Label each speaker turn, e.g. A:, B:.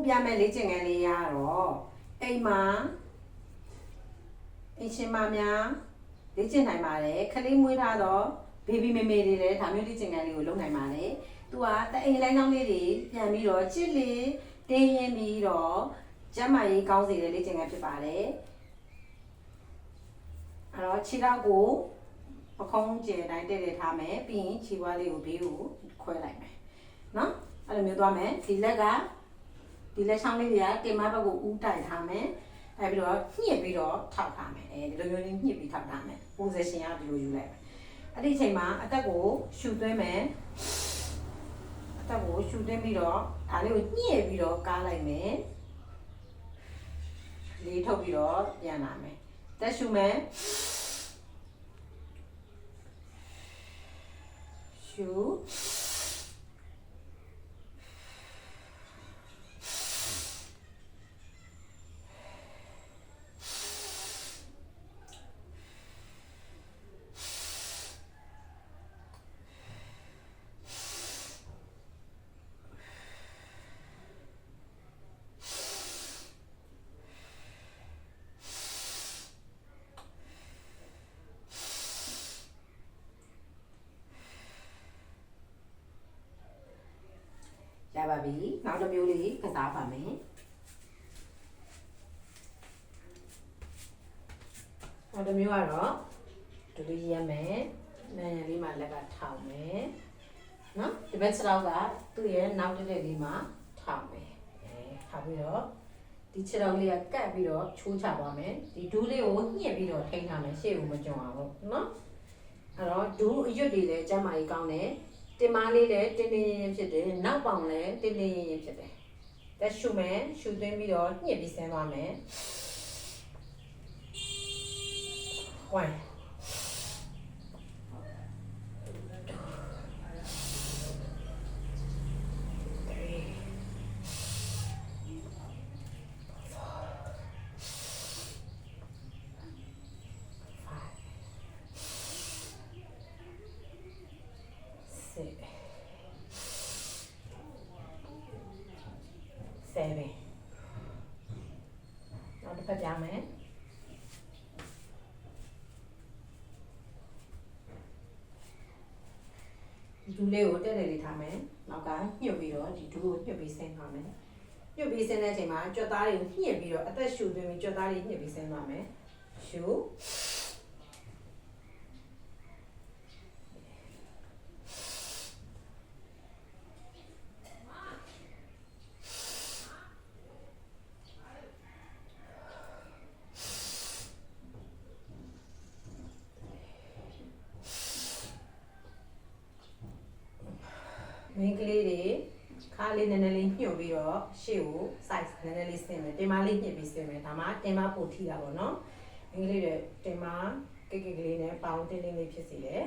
A: ပြမဲ့လေ့ကျင့်ခန်းလေးရတော့အိမ်မှာအရှင်မများလေ့ကျင့်နိုင်ပါတယ်ခလေးမွေးထားတော့ဘေဘီမေမေတွေလည်းဒါမျိုးလေ့ကျင့်ခန်းလေးကိုလုပ်နိုင်ပါတယ်သူကတအိမ်လိုင်းကောင်းလေးတွေပြန်ပြီးတော့ချစ်လေးတင်းရင်ပြီးတော့ကျမ်းမာရေးကောင်းစေတဲ့လေ့ကျင့်ခန်းဖြစ်ပါတယ်အဲ့တော့ခြေထောက်ကိုပခုံးကျဲတိုင်းတည့်တည့်ထားမယ်ပြီးရင်ခြေဝါးလေးကိုဘေးကိုခွဲလိုက်မယ်နော်အဲ့လိုမျိုးသွားမယ်ဒီလက်ကဒီလက်ချောင်းလေးတွေကတင်မဘက်ကိုဥတိုက်ထားမယ်အဲ့ပြီးတော့ညှစ်ပြီးတော့ထောက်ထားမယ်ဒီလိုမျိုးလေးညှစ်ပြီးထောက်ထားမယ် position ကဒီလိုယူလိုက်မယ်အဲ့ဒီအချိန်မှာအသက်ကိုရှူသွင်းမယ်အသက်ကိုရှူသွင်းပြီးတော့ဒါလေးကိုညှစ်ပြီးတော့ကားလိုက်မယ်လေးထုတ်ပြီးတော့ပြန်လာမယ်တက်ရှူမယ်ရှူရပါပြီနောက်တစ်မျိုးလေးကစားပါမယ်နောက်တစ်မျိုးကတော့ဒီလိုရက်မယ်နာရလေးမှာလက်ကထောင်မယ်နော်ဒီဘက်စတော့ကသူ့ရဲ့နောက်တစ်လက်လေးမှာထောင်မယ်ထောင်ပြီးတော့ဒီခြေထောက်လေးကကပ်ပြီးတော့ချိုးချသွားမယ်ဒီဒူးလေးကိုညှစ်ပြီးတော့ထိန်းထားမယ်ရှေ့ကိုမကျွံအောင်လို့နော်အဲ့တော့ဒူးအရွတ်တွေလည်းကျန်းမာရေးကောင်းတယ်တင်မားလေးလည်းတင်းတင်းရင်းဖြစ်တယ်နောက်ပေါင်လည်းတင်းတင်းရင်းဖြစ်တယ်တက်ရှူမယ်ရှူသွင်းပြီးတော့ညှစ်ပြီးဆင်းသွားမယ်ဝိုင်း7နောက်တစ်ဖက်ပြမယ်ဒီဒူးလေးကိုတက်တယ်လေးထားမယ်နောက်ကညှစ်ပြီးတော့ဒီဒူးကိုညှစ်ပြီးဆင်းသွားမယ်ညှစ်ပြီးဆင်းတဲ့အချိန်မှာကြွက်သားတွေကိုညှစ်ပြီးတော့အသက်ရှူသွင်းပြီးကြွက်သားတွေညှစ်ပြီးဆင်းသွားမယ်ရှူမင်းကလေးတွေခါလေးနည်းနည်းလေးညှို့ပြီးတော့ရှေ့ကို size နည်းနည်းလေးဆင်းမယ်တင်မလေးညှစ်ပြီးဆင်းမယ်ဒါမှတင်မပို့ထိတာပေါ့နော်မင်းကလေးတွေတင်မကိတ်ကိတ်ကလေးနဲ့ပေါင်းတင်းတင်းလေးဖြစ်စီတယ်